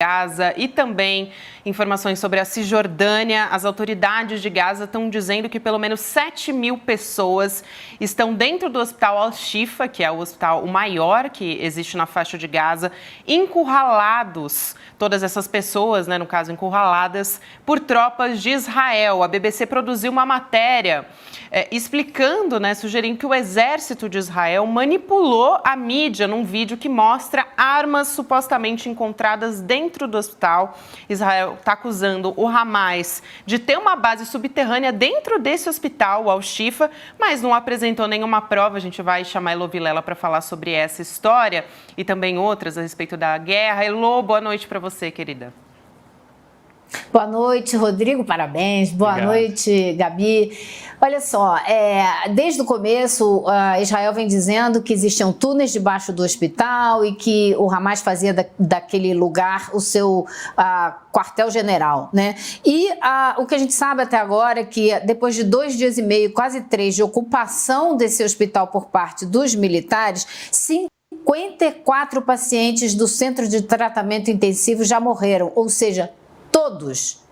Gaza e também informações sobre a Cisjordânia. As autoridades de Gaza estão dizendo que pelo menos 7.000 pessoas estão dentro do hospital Al-Shifa, que é o hospital maior que existe na faixa de Gaza, encurralados. Todas essas pessoas, no caso, encurraladas por tropas de Israel. A BBC produziu uma matéria explicando, sugerindo que o exército de Israel manipulou a mídia num vídeo que mostra armas supostamente encontradas dentro do hospital. Israel está acusando o Hamas de ter uma base subterrânea dentro desse hospital, o Al-Shifa, mas não apresentou nenhuma prova. A gente vai chamar a Elô Vilela para falar sobre essa história e também outras a respeito da guerra. Elô, boa noite para você, querida. Boa noite, Rodrigo, parabéns. Boa noite, Gabi. Olha só, desde o começo, Israel vem dizendo que existiam túneis debaixo do hospital e que o Hamas fazia daquele lugar o seu quartel-general, né? E o que a gente sabe até agora é que depois de 2 dias e meio, quase 3, de ocupação desse hospital por parte dos militares, 54 pacientes do centro de tratamento intensivo já morreram, ou seja, todos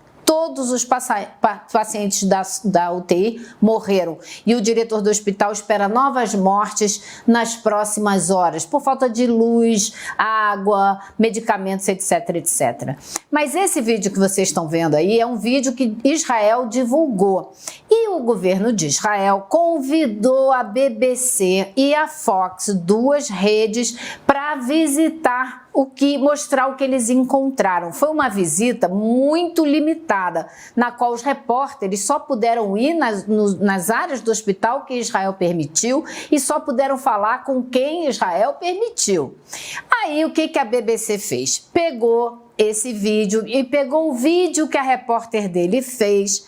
os pacientes da UTI morreram. E o diretor do hospital espera novas mortes nas próximas horas, por falta de luz, água, medicamentos, etc, etc. Mas esse vídeo que vocês estão vendo aí é um vídeo que Israel divulgou. E o governo de Israel convidou a BBC e a Fox, 2 redes, para visitar mostrar o que eles encontraram. Foi uma visita muito limitada, na qual os repórteres só puderam ir nas áreas do hospital que Israel permitiu e só puderam falar com quem Israel permitiu. Aí o que a BBC fez? Pegou esse vídeo e pegou o vídeo que a repórter deles fez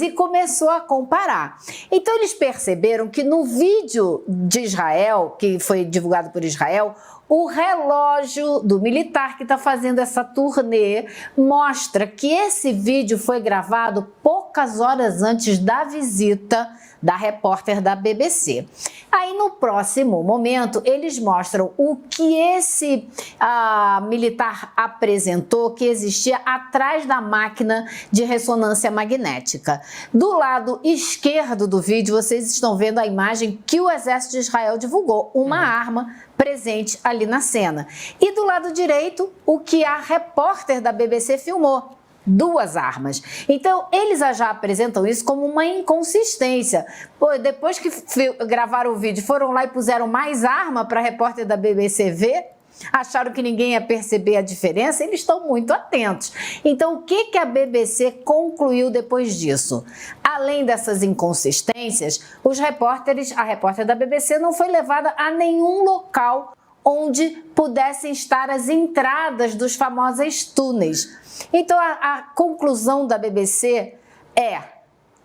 e começou a comparar. Então eles perceberam que no vídeo de Israel, que foi divulgado por Israel, o relógio do militar que está fazendo essa turnê mostra que esse vídeo foi gravado poucas horas antes da visita da repórter da BBC. Aí no próximo momento eles mostram o que esse militar apresentou que existia atrás da máquina de ressonância magnética. Do lado esquerdo do vídeo vocês estão vendo a imagem que o exército de Israel divulgou, uma arma presente ali na cena. E do lado direito o que a repórter da BBC filmou. 2 armas. Então, eles já apresentam isso como uma inconsistência. Pô, depois que gravaram o vídeo, foram lá e puseram mais arma para a repórter da BBC ver, acharam que ninguém ia perceber a diferença, eles estão muito atentos. Então, o que a BBC concluiu depois disso? Além dessas inconsistências, a repórter da BBC não foi levada a nenhum local onde pudessem estar as entradas dos famosos túneis. Então, a conclusão da BBC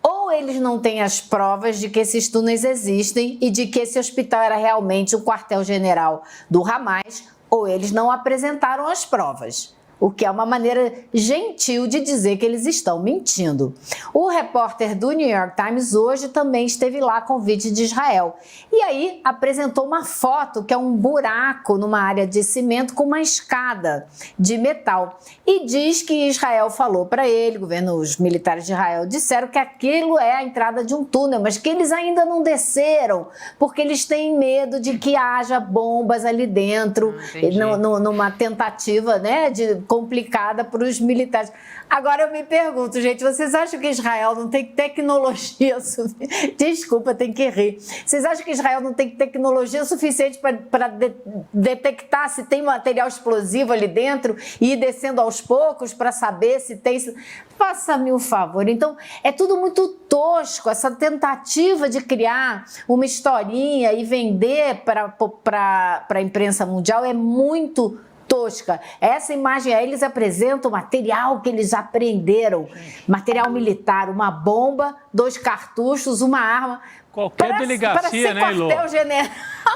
ou eles não têm as provas de que esses túneis existem e de que esse hospital era realmente o quartel-general do Hamas, ou eles não apresentaram as provas. O que é uma maneira gentil de dizer que eles estão mentindo. O repórter do New York Times hoje também esteve lá a convite de Israel. E aí apresentou uma foto que é um buraco numa área de cimento com uma escada de metal. E diz que Israel falou para ele, os militares de Israel disseram que aquilo é a entrada de um túnel, mas que eles ainda não desceram, porque eles têm medo de que haja bombas ali dentro, numa tentativa, complicada para os militares. Agora eu me pergunto, gente, vocês acham que Israel não tem tecnologia suficiente? Desculpa, tem que rir. Vocês acham que Israel não tem tecnologia suficiente para detectar se tem material explosivo ali dentro e ir descendo aos poucos para saber se tem... Faça-me um favor. Então, é tudo muito tosco, essa tentativa de criar uma historinha e vender para a imprensa mundial é muito tosca. Essa imagem aí, eles apresentam material que eles aprenderam, material militar, uma bomba, 2 cartuchos, uma arma. Qualquer delegacia, né, Elô?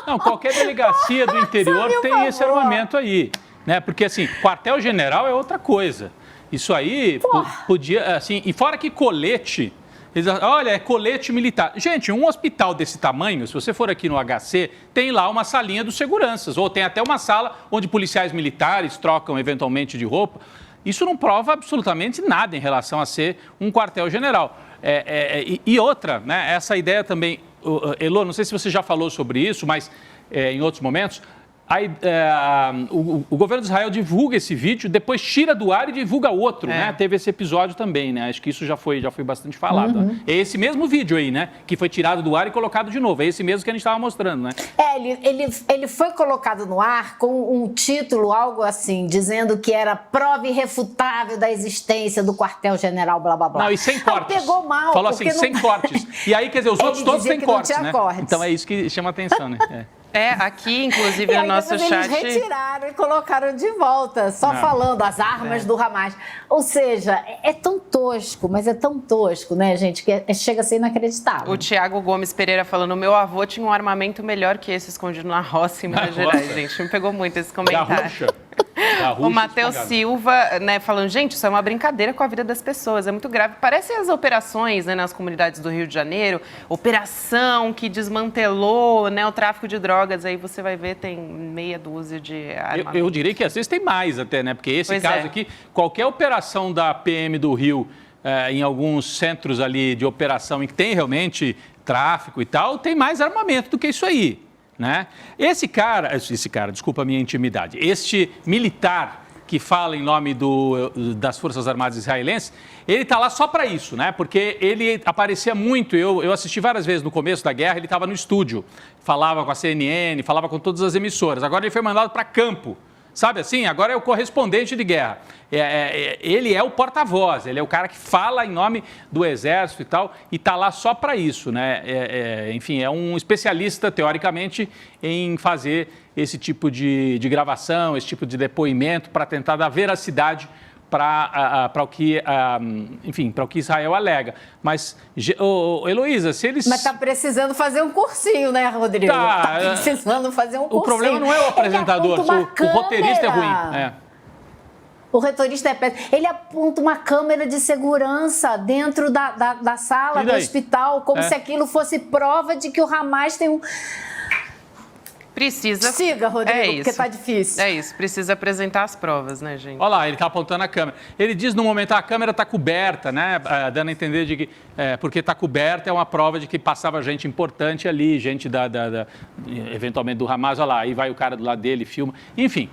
Não, qualquer delegacia do interior tem esse armamento aí, né? Porque assim, quartel-general é outra coisa. Isso aí podia, assim, e fora que colete Eles, olha, é colete militar. Gente, um hospital desse tamanho, se você for aqui no HC, tem lá uma salinha dos seguranças, ou tem até uma sala onde policiais militares trocam eventualmente de roupa. Isso não prova absolutamente nada em relação a ser um quartel-general. E outra, né, essa ideia também, Elô, não sei se você já falou sobre isso, mas em outros momentos, o governo de Israel divulga esse vídeo, depois tira do ar e divulga outro, né? Teve esse episódio também, né? Acho que isso já foi bastante falado. Né? É esse mesmo vídeo aí, né? Que foi tirado do ar e colocado de novo. É esse mesmo que a gente estava mostrando, né? Ele foi colocado no ar com um título, algo assim, dizendo que era prova irrefutável da existência do quartel-general, blá, blá, blá. Não, e sem cortes. Pegou mal. Falou assim, sem cortes. E aí, quer dizer, os outros todos têm cortes, né? Cortes. Então é isso que chama atenção, né? Aqui, inclusive, no nosso chat... eles retiraram e colocaram de volta, só falando as armas do Hamas. Ou seja, é tão tosco, mas é tão tosco, né, gente, que chega a ser inacreditável. O Tiago Gomes Pereira falando, meu avô tinha um armamento melhor que esse escondido na roça em Minas Gerais, gente. Me pegou muito esse comentário. O Matheus Silva, né, falando, gente, isso é uma brincadeira com a vida das pessoas, é muito grave. Parece as operações, né, nas comunidades do Rio de Janeiro, operação que desmantelou, né, o tráfico de drogas, aí você vai ver, tem meia dúzia de armas. Eu diria que às vezes tem mais até, né, porque esse caso aqui, qualquer operação da PM do Rio, em alguns centros ali de operação em que tem realmente tráfico e tal, tem mais armamento do que isso aí. Né? Esse cara, desculpa a minha intimidade, este militar que fala em nome das Forças Armadas israelenses, ele está lá só para isso, né? Porque ele aparecia muito, eu assisti várias vezes no começo da guerra, ele estava no estúdio, falava com a CNN, falava com todas as emissoras, agora ele foi mandado para campo. Sabe assim? Agora é o correspondente de guerra. Ele é o porta-voz, ele é o cara que fala em nome do Exército e tal, e está lá só para isso, né? Enfim, é um especialista, teoricamente, em fazer esse tipo de gravação, esse tipo de depoimento, para tentar dar veracidade para o que, enfim, para o que Israel alega. Mas, Heloísa, se eles... Mas está precisando fazer um cursinho, né, Rodrigo? Está precisando fazer um cursinho. O problema não é o apresentador, o roteirista é ruim. O roteirista é péssimo. Ele aponta uma câmera de segurança dentro da sala do hospital, como se aquilo fosse prova de que o Hamas tem um... Precisa... Siga, Rodrigo, porque tá difícil. É isso, precisa apresentar as provas, né, gente? Olha lá, ele tá apontando a câmera. Ele diz, no momento, a câmera tá coberta, né? Dando a entender de que... porque tá coberta é uma prova de que passava gente importante ali, gente eventualmente do Hamas, olha lá, aí vai o cara do lado dele, filma. Enfim,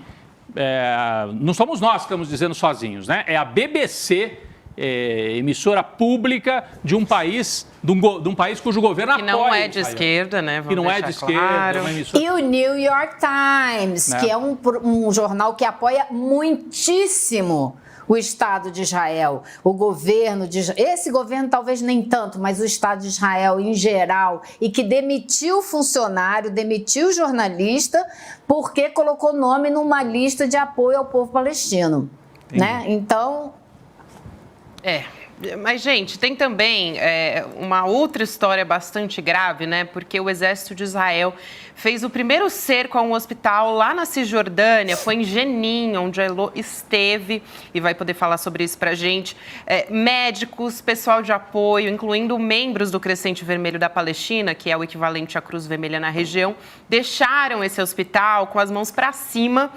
não somos nós que estamos dizendo sozinhos, né? É a BBC... emissora pública de um país cujo governo apoia. Que não é de esquerda, né? Que não é de esquerda. Claro. É uma emissora... E o New York Times, que é um jornal que apoia muitíssimo o Estado de Israel, o governo de Israel. Esse governo talvez nem tanto, mas o Estado de Israel em geral, e que demitiu funcionário, demitiu jornalista, porque colocou nome numa lista de apoio ao povo palestino. Né? Então... Mas, gente, tem também uma outra história bastante grave, né? Porque o exército de Israel fez o primeiro cerco a um hospital lá na Cisjordânia, foi em Jenin, onde a Elô esteve e vai poder falar sobre isso pra gente. Médicos, pessoal de apoio, incluindo membros do Crescente Vermelho da Palestina, que é o equivalente à Cruz Vermelha na região, deixaram esse hospital com as mãos para cima.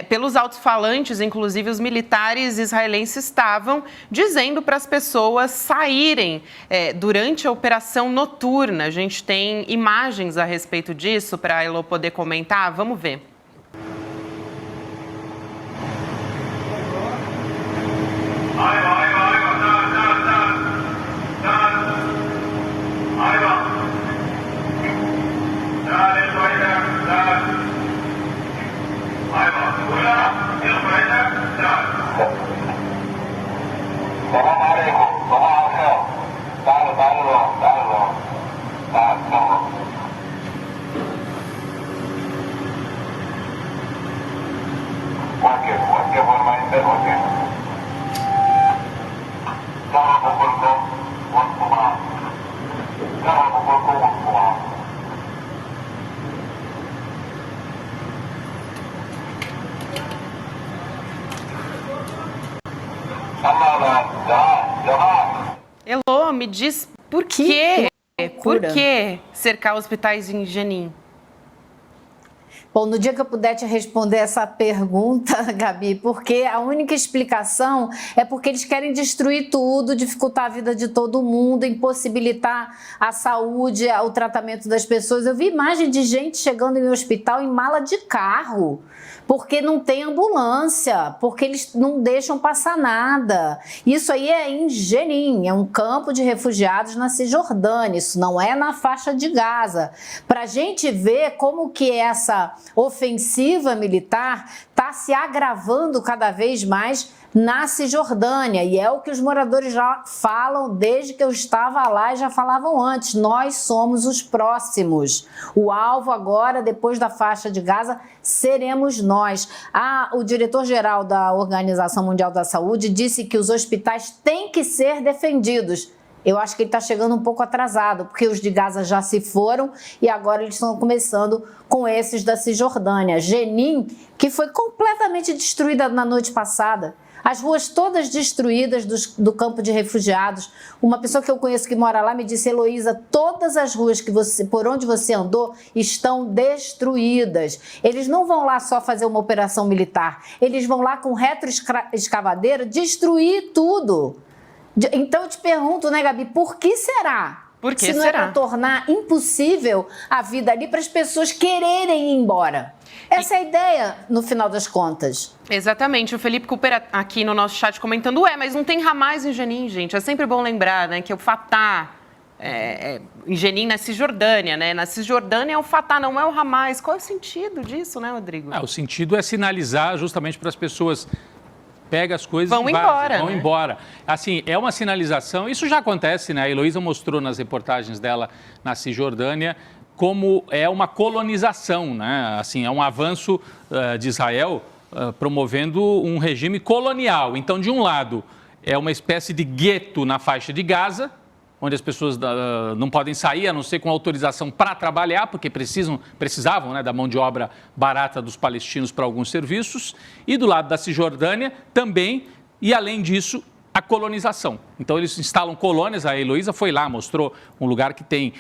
Pelos alto-falantes, inclusive, os militares israelenses estavam dizendo para as pessoas saírem durante a operação noturna. A gente tem imagens a respeito disso para a Elô poder comentar. Vamos ver. Elô, me diz por quê? Por loucura. que cercar hospitais em Jenin? Bom, no dia que eu puder te responder essa pergunta, Gabi, porque a única explicação é porque eles querem destruir tudo, dificultar a vida de todo mundo, impossibilitar a saúde, o tratamento das pessoas. Eu vi imagem de gente chegando em hospital em mala de carro, porque não tem ambulância, porque eles não deixam passar nada. Isso aí é em Jenin, é um campo de refugiados na Cisjordânia, isso não é na faixa de Gaza. Para a gente ver como que essa ofensiva militar está se agravando cada vez mais na Cisjordânia, e é o que os moradores já falam desde que eu estava lá e já falavam antes: nós somos os próximos. O alvo agora, depois da faixa de Gaza, seremos nós. O diretor-geral da Organização Mundial da Saúde disse que os hospitais têm que ser defendidos. Eu acho que ele está chegando um pouco atrasado, porque os de Gaza já se foram e agora eles estão começando com esses da Cisjordânia. Jenin, que foi completamente destruída na noite passada. As ruas todas destruídas do campo de refugiados. Uma pessoa que eu conheço que mora lá me disse: Heloísa, todas as ruas por onde você andou estão destruídas. Eles não vão lá só fazer uma operação militar, eles vão lá com retroescavadeira destruir tudo. Então eu te pergunto, né, Gabi, por que será? Por que Se não será? é para tornar impossível a vida ali para as pessoas quererem ir embora. Essa é a ideia, no final das contas. Exatamente. O Felipe Cooper aqui no nosso chat comentando: mas não tem Hamas em Jenin, gente. É sempre bom lembrar, né, que o Fatah em Jenin, na Cisjordânia, né? Na Cisjordânia é o Fatah, não é o Hamas. Qual é o sentido disso, né, Rodrigo? O sentido é sinalizar justamente para as pessoas: pega as coisas vão e embora, vão né? embora. Assim, é uma sinalização, isso já acontece, né? A Heloísa mostrou nas reportagens dela na Cisjordânia como é uma colonização, né? Assim, é um avanço de Israel promovendo um regime colonial. Então, de um lado, é uma espécie de gueto na faixa de Gaza, onde as pessoas não podem sair, a não ser com autorização para trabalhar, porque precisavam, né, da mão de obra barata dos palestinos para alguns serviços. E do lado da Cisjordânia também, e além disso, a colonização. Então, eles instalam colônias. A Heloísa foi lá, mostrou um lugar que tem,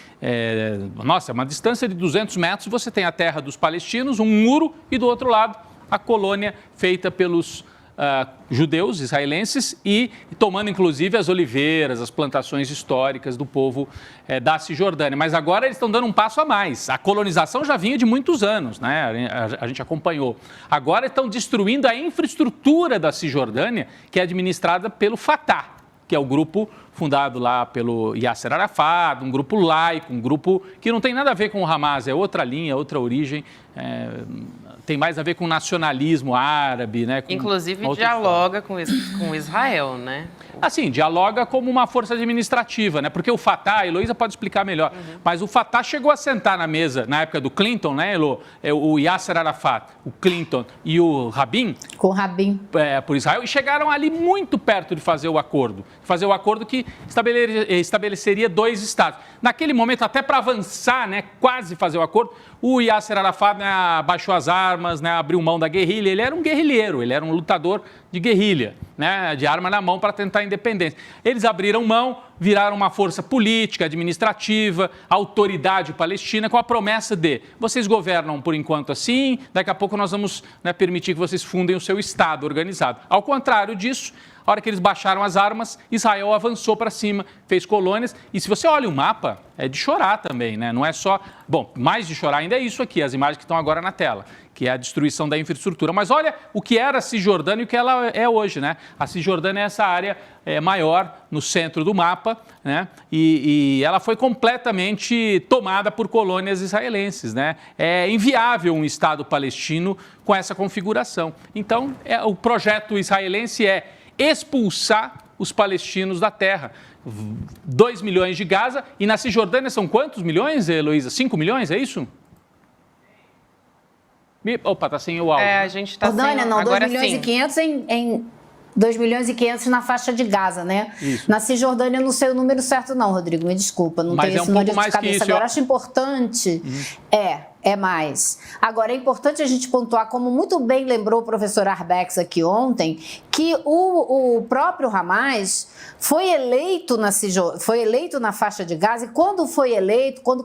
uma distância de 200 metros, você tem a terra dos palestinos, um muro, e do outro lado, a colônia feita pelos judeus, israelenses, e tomando inclusive as oliveiras, as plantações históricas do povo da Cisjordânia. Mas agora eles estão dando um passo a mais. A colonização já vinha de muitos anos, né? A gente acompanhou. Agora estão destruindo a infraestrutura da Cisjordânia, que é administrada pelo Fatah, que é o grupo fundado lá pelo Yasser Arafat, um grupo laico, um grupo que não tem nada a ver com o Hamas, é outra linha, outra origem, tem mais a ver com nacionalismo árabe, né? Inclusive dialoga com Israel, né? Assim, dialoga como uma força administrativa, né? Porque o Fatah, a Heloísa pode explicar melhor, mas o Fatah chegou a sentar na mesa, na época do Clinton, né, Elo? O Yasser Arafat, o Clinton e o Rabin. Com o Rabin. Por Israel, e chegaram ali muito perto de fazer o acordo. Fazer o acordo que estabeleceria 2 estados. Naquele momento, até para avançar, né, quase fazer o acordo, o Yasser Arafat, né, abaixou as armas, né, abriu mão da guerrilha. Ele era um guerrilheiro, ele era um lutador de guerrilha, né, de arma na mão para tentar a independência. Eles abriram mão, viraram uma força política, administrativa, autoridade palestina, com a promessa de: vocês governam por enquanto assim, daqui a pouco nós vamos, né, permitir que vocês fundem o seu Estado organizado. Ao contrário disso, a hora que eles baixaram as armas, Israel avançou para cima, fez colônias. E se você olha o mapa, é de chorar também, né? Não é só... Bom, mais de chorar ainda é isso aqui, as imagens que estão agora na tela, que é a destruição da infraestrutura. Mas olha o que era a Cisjordânia e o que ela é hoje, né? A Cisjordânia é essa área maior no centro do mapa, né? E ela foi completamente tomada por colônias israelenses, né? É inviável um Estado palestino com essa configuração. Então, o projeto israelense é expulsar os palestinos da terra. 2 milhões de Gaza, e na Cisjordânia são quantos milhões, Heloísa? 5 milhões, é isso? Opa, tá sem o áudio. A gente tá Jordânia, sem... não, Agora 2 milhões sim. e 500 em 2 milhões e 500 na faixa de Gaza, né? Isso. Na Cisjordânia eu não sei o número certo não, Rodrigo, me desculpa, não Mas tenho é esse um número pouco de mais que cabeça. isso, Agora, acho importante, É mais. Agora, é importante a gente pontuar, como muito bem lembrou o professor Arbex aqui ontem, que o próprio Hamas foi eleito na faixa de Gaza, e quando foi eleito, quando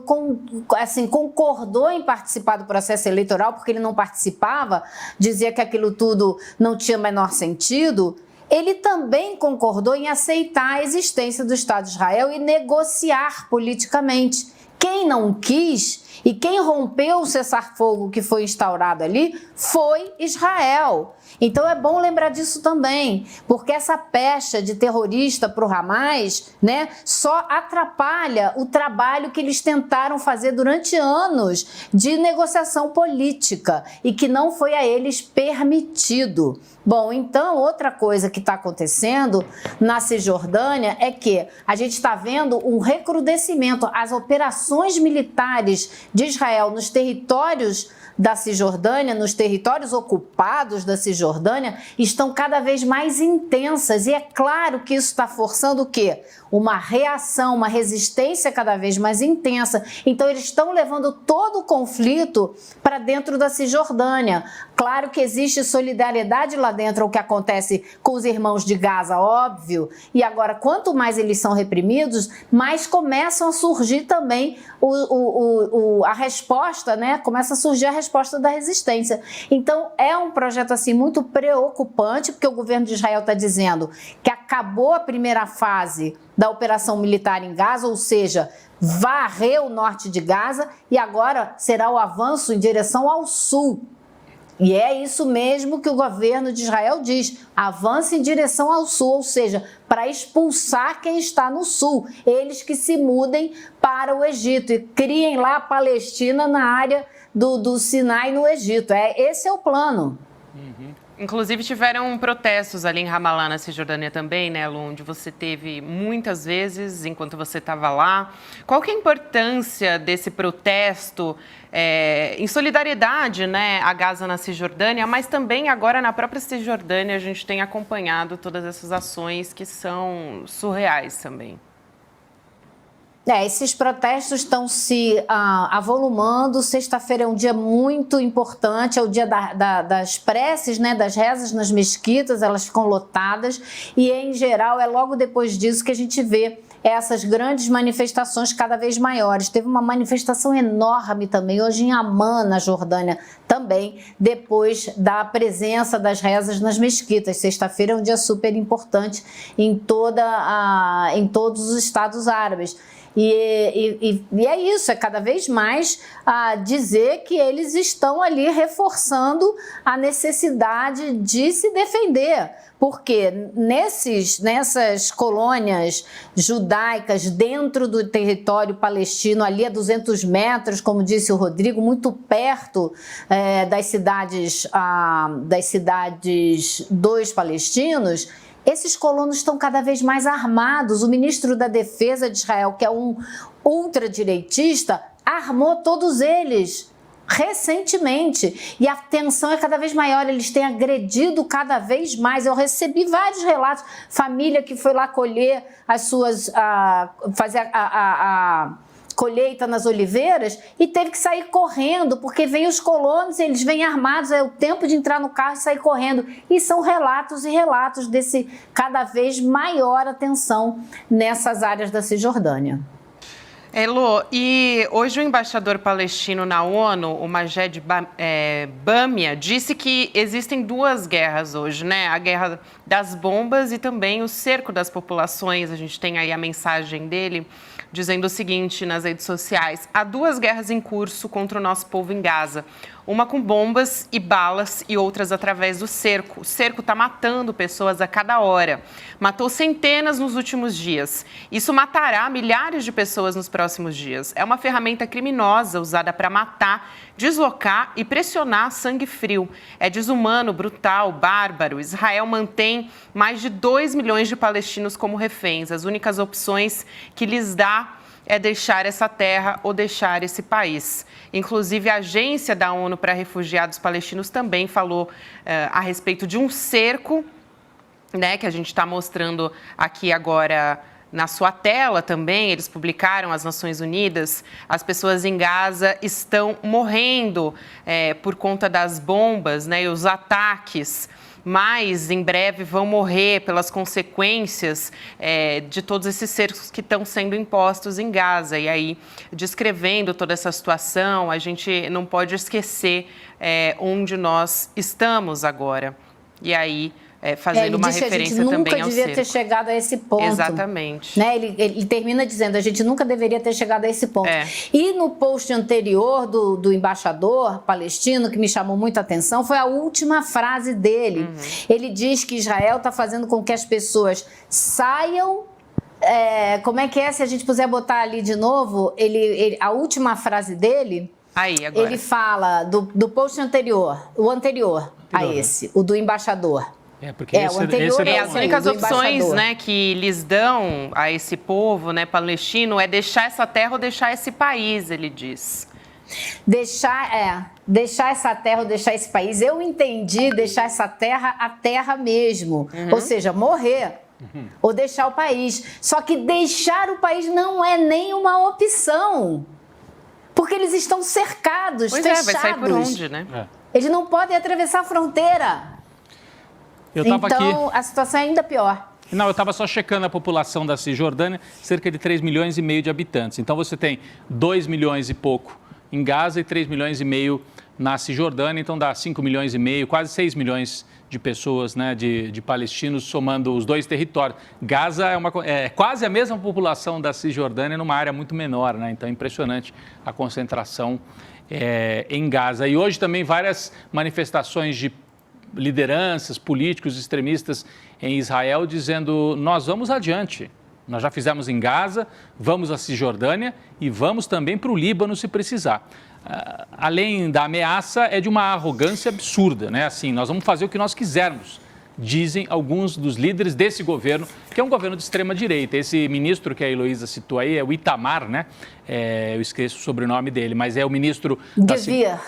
concordou em participar do processo eleitoral, porque ele não participava, dizia que aquilo tudo não tinha o menor sentido, ele também concordou em aceitar a existência do Estado de Israel e negociar politicamente. Quem não quis e quem rompeu o cessar-fogo que foi instaurado ali foi Israel. Então é bom lembrar disso também, porque essa pecha de terrorista para o Hamas, né, só atrapalha o trabalho que eles tentaram fazer durante anos de negociação política e que não foi a eles permitido. Bom, então outra coisa que está acontecendo na Cisjordânia é que a gente está vendo um recrudescimento. As operações militares de Israel nos territórios da Cisjordânia, nos territórios ocupados da Cisjordânia, estão cada vez mais intensas. E é claro que isso está forçando o quê? Uma reação, uma resistência cada vez mais intensa. Então, eles estão levando todo o conflito para dentro da Cisjordânia. Claro que existe solidariedade lá dentro, o que acontece com os irmãos de Gaza, óbvio. E agora, quanto mais eles são reprimidos, mais começam a surgir também a resposta, né? Começa a surgir a resposta da resistência. Então, é um projeto assim muito preocupante, porque o governo de Israel está dizendo que acabou a primeira fase da operação militar em Gaza, ou seja, varreu o norte de Gaza e agora será o avanço em direção ao sul. E é isso mesmo que o governo de Israel diz, avance em direção ao sul, ou seja, para expulsar quem está no sul, eles que se mudem para o Egito e criem lá a Palestina na área do Sinai no Egito. Esse é o plano. Inclusive tiveram protestos ali em Ramallah, na Cisjordânia também, né, Lu, onde você teve muitas vezes enquanto você estava lá. Qual que é a importância desse protesto em solidariedade, né, a Gaza na Cisjordânia, mas também agora na própria Cisjordânia a gente tem acompanhado todas essas ações que são surreais também. Esses protestos estão se avolumando. Sexta-feira é um dia muito importante, é o dia das preces, né, das rezas nas mesquitas, elas ficam lotadas e, em geral, é logo depois disso que a gente vê essas grandes manifestações cada vez maiores. Teve uma manifestação enorme também hoje em Amman, na Jordânia, também, depois da presença das rezas nas mesquitas. Sexta-feira é um dia super importante em todos os estados árabes. E é isso, é cada vez mais dizer que eles estão ali reforçando a necessidade de se defender, porque nessas colônias judaicas dentro do território palestino, ali a 200 metros, como disse o Rodrigo, muito perto das cidades dos palestinos, esses colonos estão cada vez mais armados. O ministro da Defesa de Israel, que é um ultradireitista, armou todos eles recentemente. E a tensão é cada vez maior, eles têm agredido cada vez mais. Eu recebi vários relatos, família que foi lá colher as suas... fazer a colheita nas oliveiras e teve que sair correndo, porque vem os colonos, eles vêm armados, é o tempo de entrar no carro e sair correndo. E são relatos e relatos desse cada vez maior atenção nessas áreas da Cisjordânia. Elô, e hoje o embaixador palestino na ONU, o Majed Bamia, disse que existem duas guerras hoje, né? A guerra das bombas e também o cerco das populações. A gente tem aí a mensagem dele dizendo o seguinte nas redes sociais: há duas guerras em curso contra o nosso povo em Gaza. Uma com bombas e balas e outras através do cerco. O cerco está matando pessoas a cada hora. Matou centenas nos últimos dias. Isso matará milhares de pessoas nos próximos dias. É uma ferramenta criminosa usada para matar, deslocar e pressionar sangue frio. É desumano, brutal, bárbaro. Israel mantém mais de 2 milhões de palestinos como reféns. As únicas opções que lhes dá é deixar essa terra ou deixar esse país. Inclusive, a Agência da ONU para Refugiados Palestinos também falou a respeito de um cerco, né, que a gente está mostrando aqui agora Na sua tela também, eles publicaram, as Nações Unidas, as pessoas em Gaza estão morrendo por conta das bombas, né, e os ataques, mas em breve vão morrer pelas consequências de todos esses cercos que estão sendo impostos em Gaza. E aí, descrevendo toda essa situação, a gente não pode esquecer onde nós estamos agora. E aí, fazendo uma referência também ao cerco. A gente nunca devia ter chegado a esse ponto. Exatamente. Né? Ele termina dizendo, a gente nunca deveria ter chegado a esse ponto. E no post anterior do embaixador palestino, que me chamou muita atenção, foi a última frase dele. Ele diz que Israel está fazendo com que as pessoas saiam... como é que é? Se a gente puder botar ali de novo, a última frase dele... Aí, agora. Ele fala do post anterior, o anterior a esse, o do embaixador. Porque as únicas opções, né, que lhes dão a esse povo, né, palestino é deixar essa terra ou deixar esse país, ele diz. Deixar essa terra ou deixar esse país. Eu entendi deixar essa terra a terra mesmo, ou seja, morrer. Ou deixar o país. Só que deixar o país não é nenhuma opção. Porque eles estão cercados, fechados. Vai sair por onde, né? Eles não podem atravessar a fronteira. Então, a situação é ainda pior. Não, eu estava só checando a população da Cisjordânia, cerca de 3,5 milhões de habitantes. Então, você tem 2 milhões e pouco em Gaza e 3,5 milhões na Cisjordânia. Então, dá 5,5 milhões, quase 6 milhões de pessoas, né, de palestinos, somando os dois territórios. Gaza é quase a mesma população da Cisjordânia, numa área muito menor, né? Então, é impressionante a concentração em Gaza. E hoje também várias manifestações de lideranças, políticos, extremistas em Israel, dizendo, nós vamos adiante. Nós já fizemos em Gaza, vamos à Cisjordânia e vamos também para o Líbano se precisar. Além da ameaça, é de uma arrogância absurda, né? Assim, nós vamos fazer o que nós quisermos, dizem alguns dos líderes desse governo, que é um governo de extrema-direita. Esse ministro que a Heloísa citou aí é o Itamar, né? Eu esqueço o sobrenome dele, mas é o ministro... Gvir.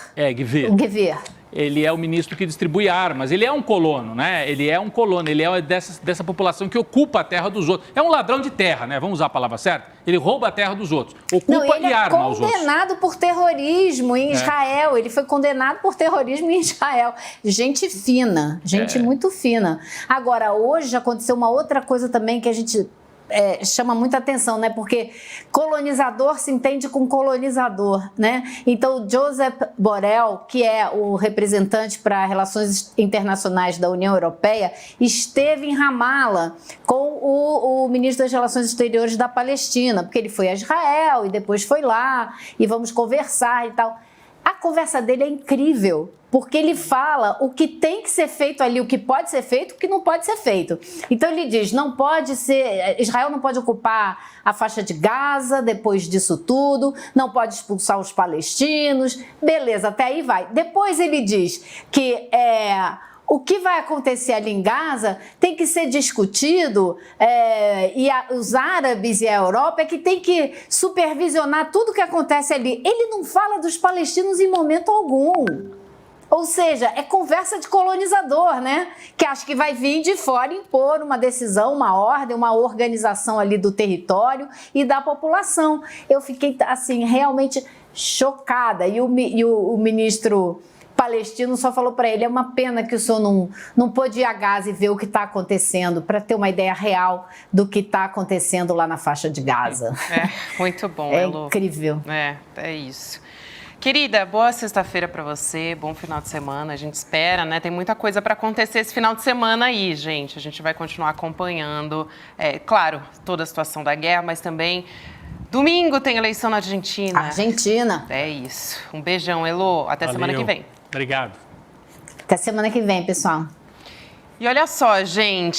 Gvir. Ele é o ministro que distribui armas. Ele é um colono, né? Ele é um colono, ele é dessa população que ocupa a terra dos outros. É um ladrão de terra, né? Vamos usar a palavra certa? Ele rouba a terra dos outros, ocupa e arma os outros. Ele é condenado por terrorismo em Israel. Ele foi condenado por terrorismo em Israel. Gente fina, gente muito fina. Agora, hoje aconteceu uma outra coisa também que a gente... chama muita atenção, né? Porque colonizador se entende com colonizador, né? Então, Josep Borrell, que é o representante para relações internacionais da União Europeia, esteve em Ramallah com o ministro das Relações Exteriores da Palestina, porque ele foi a Israel e depois foi lá e vamos conversar e tal. A conversa dele é incrível, porque ele fala o que tem que ser feito ali, o que pode ser feito, o que não pode ser feito. Então ele diz, Israel não pode ocupar a faixa de Gaza depois disso tudo, não pode expulsar os palestinos, beleza, até aí vai. Depois ele diz que o que vai acontecer ali em Gaza tem que ser discutido e os árabes e a Europa é que tem que supervisionar tudo que acontece ali. Ele não fala dos palestinos em momento algum. Ou seja, é conversa de colonizador, né? Que acha que vai vir de fora impor uma decisão, uma ordem, uma organização ali do território e da população. Eu fiquei, assim, realmente chocada. E o ministro palestino só falou para ele, é uma pena que o senhor não pôde ir a Gaza e ver o que está acontecendo, para ter uma ideia real do que está acontecendo lá na faixa de Gaza. Muito bom, Elô. Incrível. É isso. Querida, boa sexta-feira para você, bom final de semana, a gente espera, né? Tem muita coisa para acontecer esse final de semana aí, gente. A gente vai continuar acompanhando, claro, toda a situação da guerra, mas também domingo tem eleição na Argentina. Argentina. É isso. Um beijão, Elô. Até semana que vem. Obrigado. Até semana que vem, pessoal. E olha só, gente.